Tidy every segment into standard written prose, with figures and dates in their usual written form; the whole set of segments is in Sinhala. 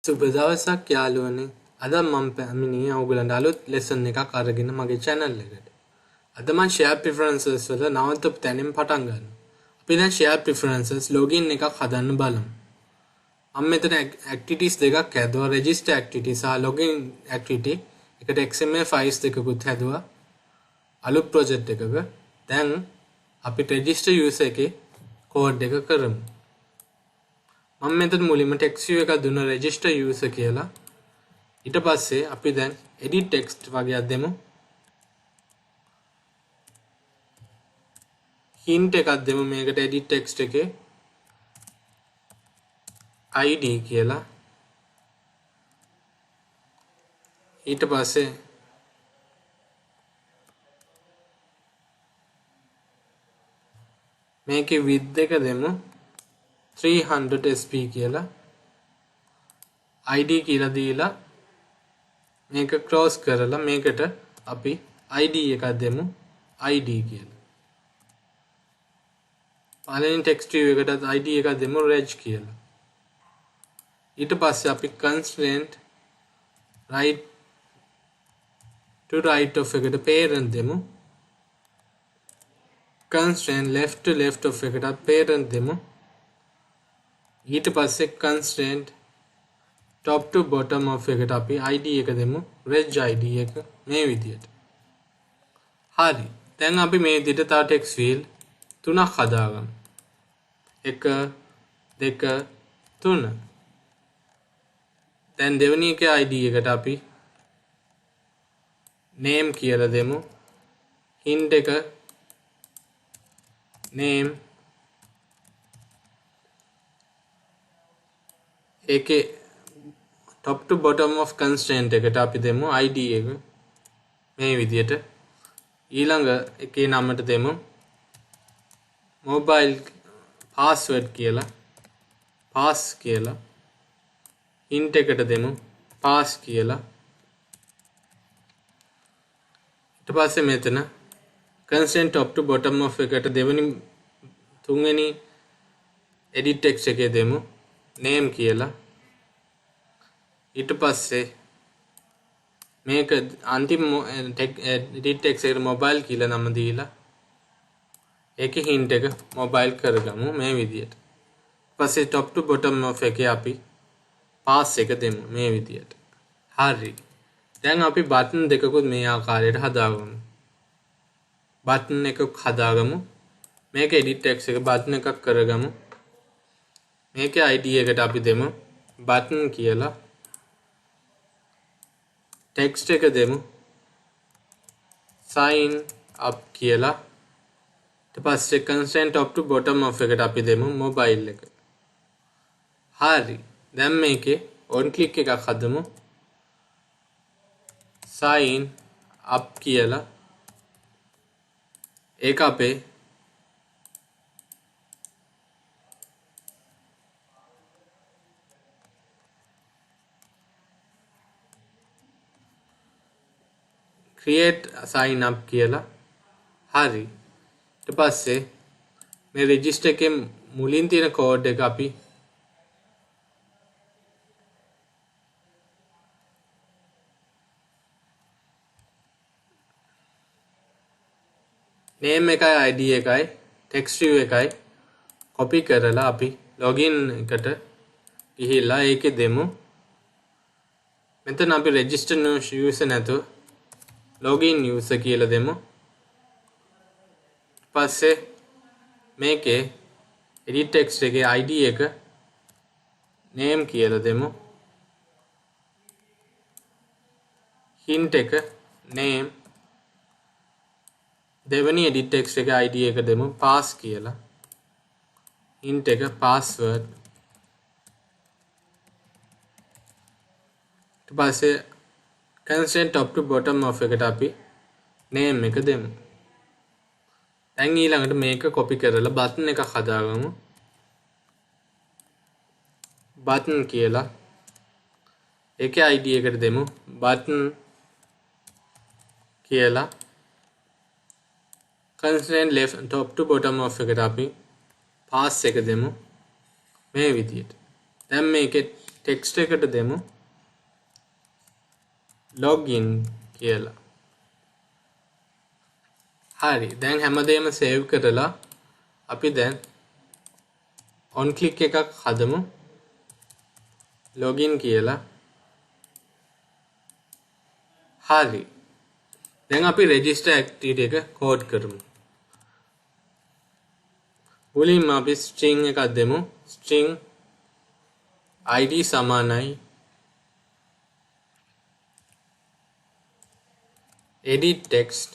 සුබදවසක් යාළුවනේ. අද මම පැමිණියේ ඔයගලන්ට අලුත් ලෙසන් එකක් අරගෙන මගේ channel එකට. අද මම share preferences වල නවතපු තැනින් පටන් ගන්නවා. අපි දැන් share preferences login එකක් හදන්න බලමු. මම මෙතන activities දෙකක් හැදුවා. register activity සහ login activity. එකට XML files දෙකකුත් හැදුවා. අලුත් project එකක. දැන් අපි register user එකේ code එක කරමු. මම මෙතන මුලින්ම text view එකක් දුන්න register user කියලා. ඊට පස්සේ අපි දැන් edit text වගේක් දෙමු. hint එකක් දෙමු මේකට edit text එකේ id කියලා. ඊට පස්සේ මේකේ width එක දෙමු 300 sp කියලා. id කියලා දීලා මේක ක්ලෝස් කරලා මේකට අපි id එකක් දෙමු id කියලා. පළවෙනි text view එකටත් id එකක් දෙමු reg කියලා. ඊට පස්සේ අපි constraint right to right of එකට parent දෙමු. constraint left to left of එකටත් parent දෙමු. ඊට පස්සේ constraint top to bottom of එකට අපි id එක දෙමු reg id එක මේ විදියට. හරි. දැන් අපි මේ විදියට තව text field තුනක් හදාගමු. 1 2 3. දැන් දෙවෙනි එකේ id එකට අපි name කියලා දෙමු. hint එක name ඒකේ top to bottom of constraint එකට අපි දෙමු id එක මේ විදියට. ඊළඟ එකේ නමට දෙමු mobile password කියලා pass කියලා. hint එකට දෙමු pass කියලා. ඊට පස්සේ මෙතන constraint top to bottom of එකට තුන්වෙනි edit text එකේ දෙමු name කියලා. ඊට පස්සේ මේක අන්තිම edit text එකට mobile කියලා නම දීලා ඒකේ hint එක mobile කරගමු මේ විදියට. ඊපස්සේ top to bottom of එකේ අපි pass එක දෙමු මේ විදියට. හරි. දැන් අපි button දෙකකුත් මේ ආකාරයට හදාගමු. button එකක් හදාගමු. මේක edit text එක button එකක් කරගමු. මේකේ id එකට අපි දෙමු button කියලා. text එක දෙමු sign up කියලා. ඊට පස්සේ constraint top to bottom of එකට අපි දෙමු mobile එක. හරි. දැන් මේකේ on click එකක් හදමු sign up කියලා. ඒක අපේ create sign up කියලා. හරි. ඊට පස්සේ මේ register එකේ මුලින් තියෙන code එක අපි name එකයි id එකයි text view එකයි copy කරලා අපි login එකට ගිහිල්ලා ඒකේ දෙමු. මෙතන අපි register user නැතුව login user කියලා දෙමු. පස්සේ මේකේ edit text එකේ id එක name කියලා දෙමු. hint එක name. දෙවෙනි edit text එකේ id එක දෙමු pass කියලා. hint එක password. ඊට පස්සේ constraint top to bottom of එකට අපි name එක දෙමු. දැන් ඊළඟට මේක copy කරලා button එකක් හදාගමු. button කියලා. ඒකේ id එකට දෙමු button කියලා. constraint left top to bottom of එකට අපි pass එක දෙමු මේ විදියට. දැන් මේකේ ටෙක්ස්ට් එකට දෙමු login කියලා. හරි. දැන් හැමදේම සේව් කරලා අපි දැන් on click එකක් හදමු login කියලා. හරි. දැන් අපි register activity එක කෝඩ් කරමු. මුලින්ම අපි string එකක් දෙමු. string id සමානයි edit text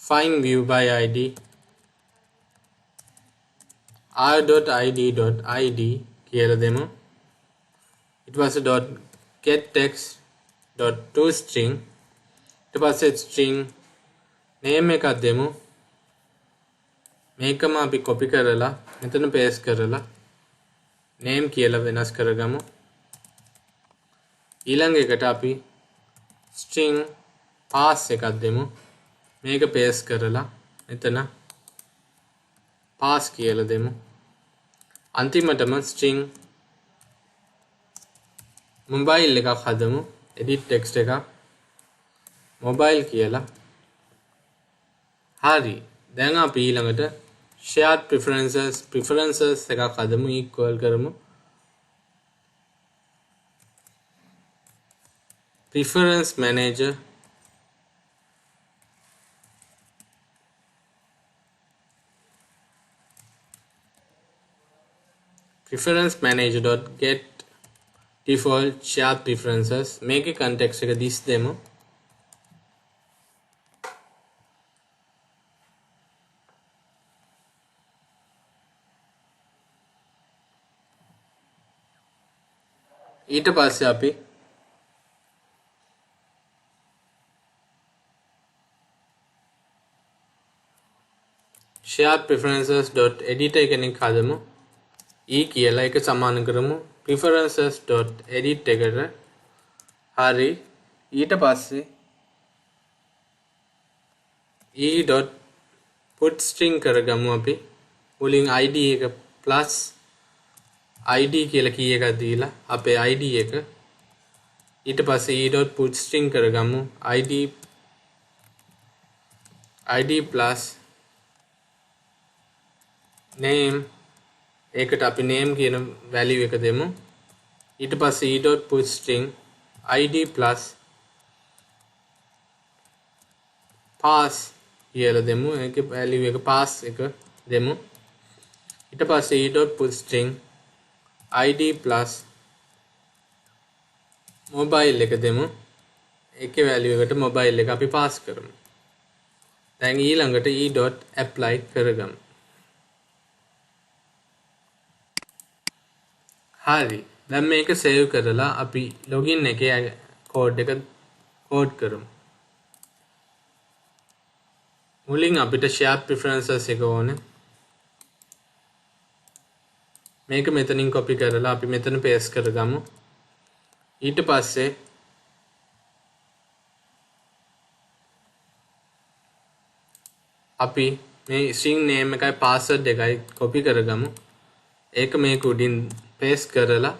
find view by id r.id.id කියලා දෙමු. ඊට පස්සේ dot get text dot to string ඊට පස්සේ string name එකක් දෙමු. මේකම අපි copy කරලා මෙතන paste කරලා name කියලා වෙනස් කරගමු. ඊළඟ එකට අපි string pass එකක් දෙමු. මේක paste කරලා මෙතන pass කියලා දෙමු. අන්තිමටම string mobile එකක් හදමු. edit text එකක් mobile කියලා. හරි. දැන් අපි ඊළඟට shared preferences එකක් හදමු. equal කරමු. preference manager dot get default shared preferences මේකේ context එක this දෙමු. ඊට පස්සේ අපි shared preferences dot editor කෙනෙක් හදමු. e කියලා එක සමාන කරමු preferences dot edit එකට. හරි. ඊට පස්සේ e dot put string කරගමු අපි. මුලින් id එක plus id කියලා කී එකක් දීලා අපේ id එක. ඊට පස්සේ e dot put string කරගමු id plus name ඒකට අපි name කියන value එක දෙමු. ඊට පස්සේ e dot put string id plus pass කියලා දෙමු. ඒකේ value එක pass එක දෙමු. ඊට පස්සේ e dot put string id plus mobile එක දෙමු. ඒකේ value එකට mobile එක අපි pass කරමු. දැන් ඊළඟට e dot apply කරගමු. හරි. දැන් මේක save කරලා අපි login එකේ code එක code කරමු. මුලින් අපිට share preferences එක ඕනේ. මේක මෙතනින් copy කරලා අපි මෙතන paste කරගමු. ඊට පස්සේ අපි මේ string name එකයි password එකයි copy කරගමු. ඒක මේක උඩින් paste කරලා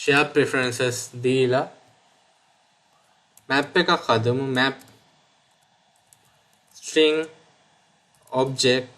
share preferences දීලා map එකක් හදමු. map string object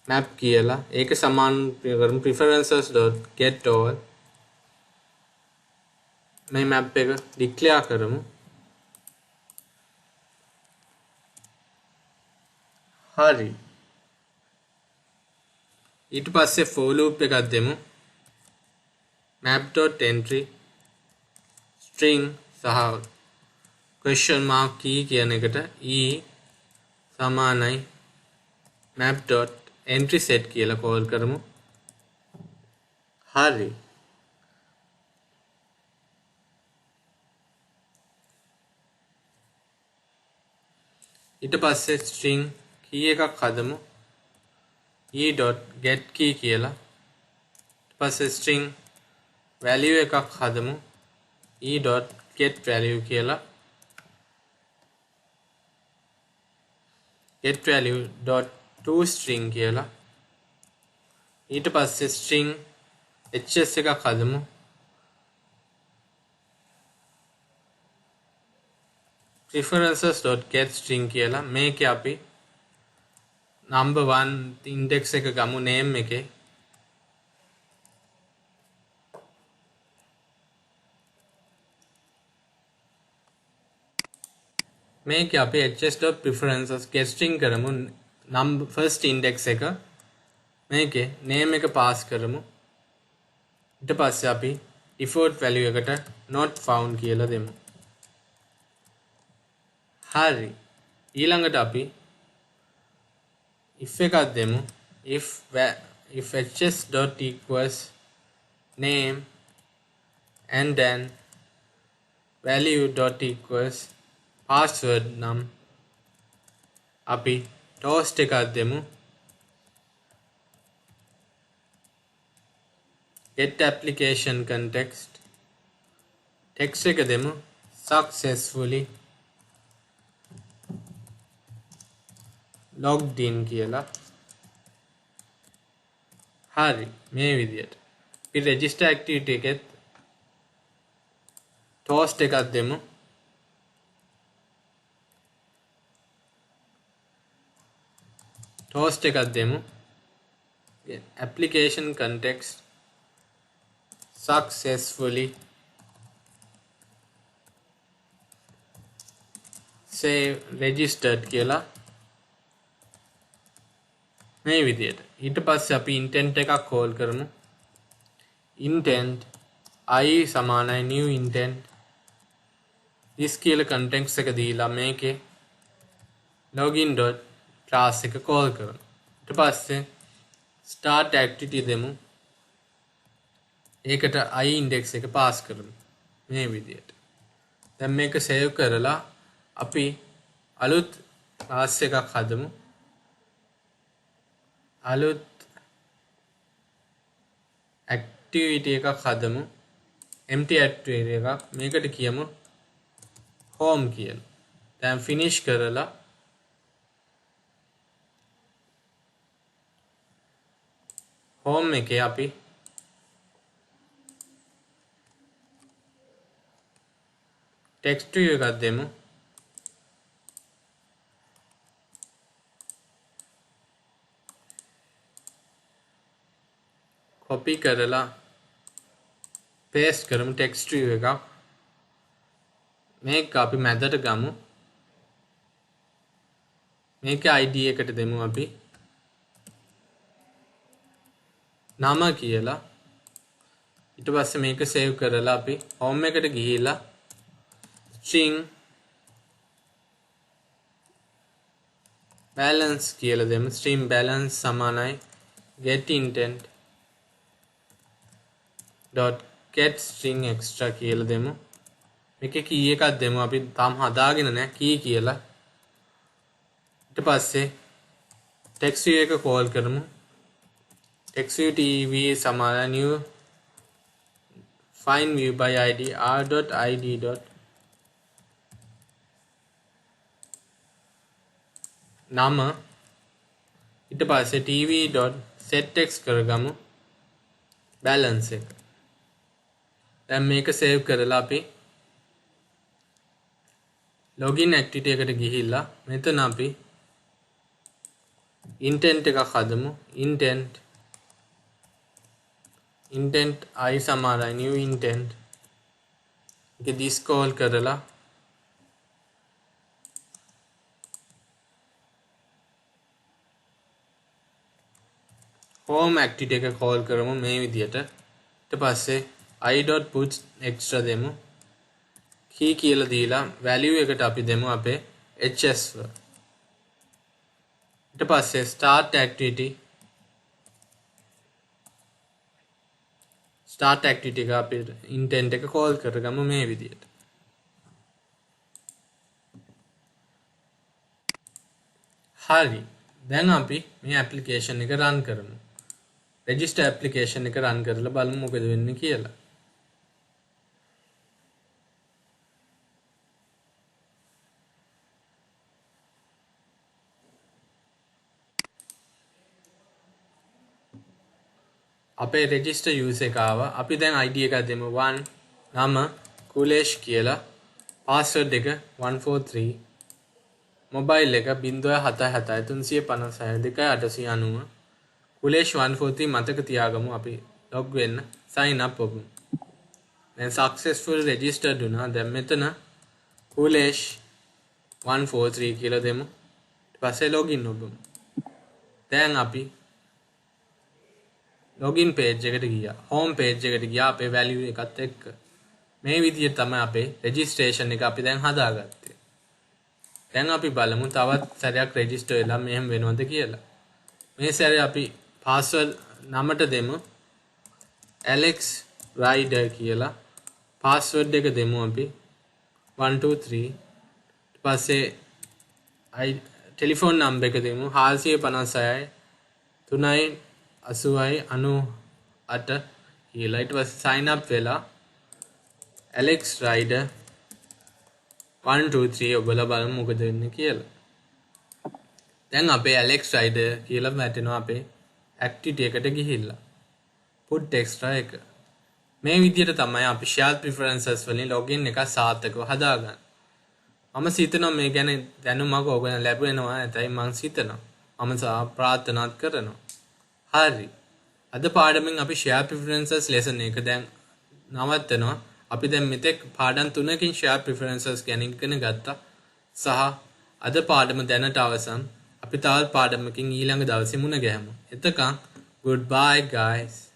map කියලා ඒක සමාන කරමු preferences.get all මේ map එක declare කරමු. හරි. ඊට පස්සේ for loop එකක් දෙමු. map.entry string සහ question mark key කියන එකට e සමානයි map.entry set කියලා call කරමු. හරි. ඊට පස්සේ string key එකක් හදමු. e.get key කියලා. ඊට පස්සේ string value එකක් හදමු. e.get value කියලා. get value dot to string කියලා. ඊට පස්සේ string hs එකක් හදමු. preferences.getString කියලා මේකේ අපි number 1 index එක ගමු name එකේ. මේකේ අපි hs.preferences getString කරමු number first index එක. මේකේ name එක pass කරමු. ඊට පස්සේ අපි default value එකට not found කියලා දෙමු. හරි. ඊළඟට අපි if එකක් දෙමු. if hs dot equals name and then value dot equals password නම් අපි toast එකක් දෙමු. get application context text එක දෙමු. successfully logged in කියලා. හරි මේ විදියට අපි register activity එකෙත් toast එකක් දෙමු. toast එකක් දෙමු. application context successfully save registered කියලා මේ විදියට. ඊට පස්සේ අපි intent එකක් call කරමු. intent I සමානයි new intent this කියලා context එක දීලා මේකේ login dot class එක call කරමු. ඊට පස්සේ start activity දෙමු. ඒකට I index එක pass කරමු මේ විදියට. දැන් මේක save කරලා අපි අලුත් class එකක් හදමු. අලුත් activity එකක් හදමු. empty activity එකක්. මේකට කියමු home කියලා. දැන් finish කරලා home එකේ අපි text view එකක් දෙමු. copy කරලා paste කරමු text view එකක්. මේක අපි මැදට ගමු. මේක ID එකට දෙමු අපි නම කියලා. ඊට පස්සේ මේක save කරලා අපි home එකට ගිහිලා string balance කියලා දෙමු. string balance සමානයි get intent dot get string extra කියලා දෙමු. මේකේ key එකක් දෙමු. අපි තාම හදාගෙන නැහැ key කියලා. ඊට පස්සේ text view එක call කරමු. text view tv සමානයි new find view by id r.id. නම ඊට පස්සේ tv.setText කරගමු balance එක. දැන් මේක save කරලා අපි login activity එකට ගිහිල්ලා මෙතන අපි intent එකක් හදමු. intent I සමානයි new intent එක this call කරලා home activity එක call කරමු මේ විදියට. ඊට පස්සේ i.put extra දෙමු. key කියලා දීලා value එකට අපි දෙමු අපේ hs. ඊට පස්සේ start activity එක අපි intent එක call කරගමු මේ විදියට. හරි. දැන් අපි මේ application එක run කරමු. register application එක run කරලා බලමු මොකද වෙන්නේ කියලා. අපේ රෙජිස්ටර් යූස් එක ආවා. අපි දැන් ID එක දෙමු 1 නම කුලේෂ් කියලා. පාස්වර්ඩ් එක 143. මොබයිල් එක 077 356 2890. කුලේෂ් 143 මතක තියාගමු. අපි log වෙන්න sign up ඔබමු. දැන් successful registered වුණා. දැන් මෙතන කුලේෂ් 143 කියලා දෙමු. ඊට පස්සේ login ඔබමු. දැන් අපි login page එකට ගියා. home page එකට ගියා අපේ value එකත් එක්ක. මේ විදිහට තමයි අපේ registration එක අපි දැන් හදාගත්තේ. දැන් අපි බලමු තවත් සැරයක් register වෙලා මෙහෙම වෙනවද කියලා. මේ සැරේ අපි password නමට දෙමු Alex Rider කියලා. password එක දෙමු අපි 123. ඊට පස්සේ telephone number එක දෙමු 456 380 98 කියලා. ඊට පස්සේ sign up වෙලා Alex Rider 123 ඔබලා බලමු මොකද වෙන්නේ කියලා. දැන් අපේ Alex Rider කියලා වැටෙනවා අපේ activity එකට ගිහිල්ලා. put extra එක. මේ විදිහට තමයි අපි share preferences වලින් login එක සාර්ථකව හදාගන්නේ. මම හිතනවා මේ ගැන දැනුමක් ඔයගොල්ලන් ලැබෙනවා නැතයි මම හිතනවා. මම ප්‍රාර්ථනාත් කරනවා. හරි. අද පාඩමෙන් අපි share preferences lesson එක දැන් නවත්තනවා. අපි දැන් මෙතෙක් පාඩම් 3කින් share preferences ගැන ඉගෙන ගත්තා. සහ අද පාඩම දැනට අවසන්. අපි තවත් පාඩමකින් ඊළඟ දවසේ මුණ ගැහෙමු. එතකන් goodbye guys.